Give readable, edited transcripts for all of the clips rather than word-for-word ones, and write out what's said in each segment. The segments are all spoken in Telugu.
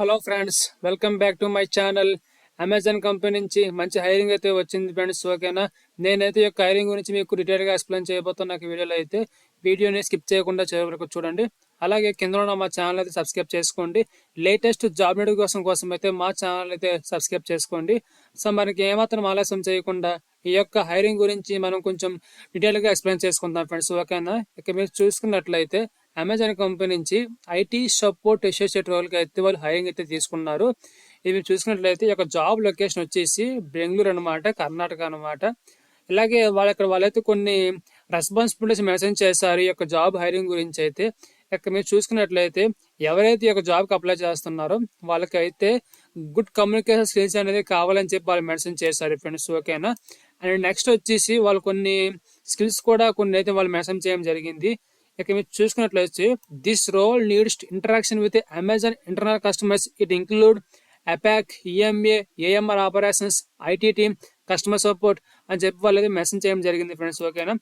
Hello friends, welcome back to my channel. Amazon company నుంచి మంచి హైరింగ్ అయితే వచ్చింది ఫ్రెండ్స్. ఓకేనా, నేనైతే ఈ యొక్క హైరింగ్ గురించి మీకు డీటెయిల్గా ఎక్స్ప్లెయిన్ చేయబోతున్నా. నాకు వీడియోలో అయితే వీడియోని స్కిప్ చేయకుండా చివరి వరకు చూడండి. అలాగే కింద ఉన్న మా ఛానల్ అయితే సబ్స్క్రైబ్ చేసుకోండి. లేటెస్ట్ జాబ్ నోటిఫికేషన్ కోసం అయితే మా ఛానల్ అయితే సబ్స్క్రైబ్ చేసుకోండి. సో మనకి ఏమాత్రం ఆలస్యం చేయకుండా ఈ యొక్క హైరింగ్ గురించి మనం కొంచెం డీటెయిల్గా ఎక్స్ప్లెయిన్ చేసుకుందాం ఫ్రెండ్స్. ఓకేనా, ఇక మీరు చూసుకున్నట్లయితే అమెజాన్ కంపెనీ నుంచి ఐటీ సపోర్ట్ అసోసియేట్ రోల్కి అయితే వాళ్ళు హైరింగ్ అయితే తీసుకున్నారు. ఇవి చూసుకున్నట్లయితే ఈ యొక్క జాబ్ లొకేషన్ వచ్చేసి బెంగళూరు అనమాట, కర్ణాటక అనమాట. ఇలాగే వాళ్ళైతే కొన్ని రెస్పాన్సిబిలిటీస్ మెన్షన్ చేశారు ఈ యొక్క జాబ్ హైరింగ్ గురించి అయితే. ఇక్కడ మీరు చూసుకున్నట్లయితే ఎవరైతే ఈ యొక్క జాబ్కి అప్లై చేస్తున్నారో వాళ్ళకైతే గుడ్ కమ్యూనికేషన్ స్కిల్స్ అనేది కావాలని చెప్పి వాళ్ళు మెన్షన్ చేశారు ఫ్రెండ్స్. ఓకేనా, అండ్ నెక్స్ట్ వచ్చేసి వాళ్ళు కొన్ని స్కిల్స్ కూడా కొన్ని అయితే వాళ్ళు మెన్షన్ చేయడం జరిగింది. ఇక మీరు చూసుకున్నట్లయితే this role needs interaction with Amazon internal customers. It include APAC, EMEA, AMR operations, IT team, customer support అని చెప్పి వాళ్ళు అయితే మెన్షన్ చేయడం జరిగింది ఫ్రెండ్స్. ఓకేనా,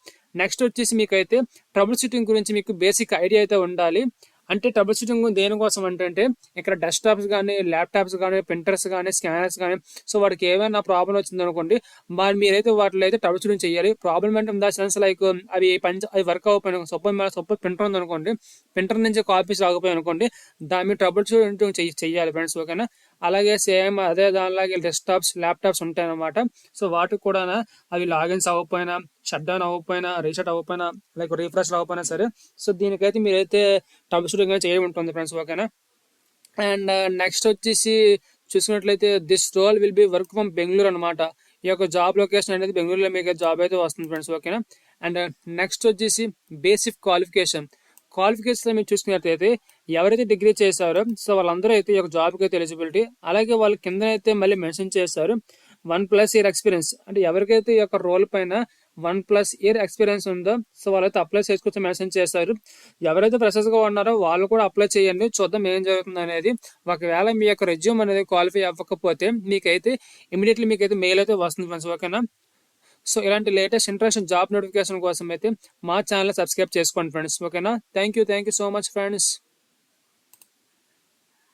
నెక్స్ట్ వచ్చేసి మీకైతే ట్రబుల్ షూటింగ్ గురించి మీకు బేసిక్ ఐడియా అయితే ఉండాలి. అంటే ట్రబుల్ షూటింగ్ దేనికోసం అంటే ఇక్కడ డెస్క్టాప్స్ కానీ, ల్యాప్టాప్స్ కానీ, ప్రింటర్స్ కానీ, స్కానర్స్ కానీ, సో వాటికి ఏమైనా ప్రాబ్లం వచ్చింది అనుకోండి, మరి మీరైతే వాటిలో అయితే ట్రబుల్ షూటింగ్ చేయాలి. ప్రాబ్లం అంటే దా సెన్స్ లైక్ అవి వర్క్ అవ్వకపోయినా, సపోజ్ ప్రింటర్ ఉంది అనుకోండి, ప్రింటర్ నుంచి కాపీస్ రాకపోయి అనుకోండి, దాని మీద ట్రబుల్ షూటింగ్ చెయ్యాలి ఫ్రెండ్స్. ఓకేనా, అలాగే సేమ్ అదే దానిలాగే డెస్క్టాప్స్, ల్యాప్టాప్స్ ఉంటాయి అనమాట. సో వాటికి కూడా అవి లాగిన్స్ అవ్వకపోయినా, షట్ డౌన్ అవ్వకపోయినా, రీసెట్ అవ్వకపోయినా, లైక్ రీఫ్రెష్ అవ్వకపోయినా సరే, సో దీనికైతే మీరైతే ట్రబుల్ షూటింగ్ చేయడం ఉంటుంది ఫ్రెండ్స్. ఓకేనా, అండ్ నెక్స్ట్ వచ్చేసి చూసుకున్నట్లయితే this role will be work from Bengaluru అనమాట. ఈ యొక్క జాబ్ లొకేషన్ అనేది బెంగళూరులో మీకు జాబ్ అయితే వస్తుంది ఫ్రెండ్స్. ఓకేనా, అండ్ నెక్స్ట్ వచ్చేసి బేసిక్ క్వాలిఫికేషన్ మీరు చూసుకున్నట్లయితే ఎవరైతే డిగ్రీ చేశారో సో వాళ్ళందరూ అయితే ఈ యొక్క జాబ్కి అయితే ఎలిజిబిలిటీ. అలాగే వాళ్ళ కింద అయితే మళ్ళీ మెన్షన్ చేశారు 1+ year ఎక్స్పీరియన్స్. అంటే ఎవరికైతే ఈ యొక్క రోల్ పైన 1+ year ఎక్స్పీరియన్స్ ఉందో సో వాళ్ళైతే అప్లై చేసుకోవచ్చు మెన్షన్ చేశారు. ఎవరైతే ఫ్రెషర్స్గా ఉన్నారో వాళ్ళు కూడా అప్లై చేయండి, చూద్దాం ఏం జరుగుతుంది అనేది. ఒకవేళ మీ యొక్క రెజ్యూమ్ అనేది క్వాలిఫై అవ్వకపోతే మీకైతే ఇమీడియట్లీ మీకైతే మెయిల్ అయితే వస్తుంది ఫ్రెండ్స్. ఓకేనా, సో ఇలాంటి లేటెస్ట్ ఇంట్రెస్టింగ్ జాబ్ నోటిఫికేషన్ కోసం అయితే మా ఛానల్ సబ్స్క్రైబ్ చేసుకోండి ఫ్రెండ్స్. ఓకేనా, thank you so much friends.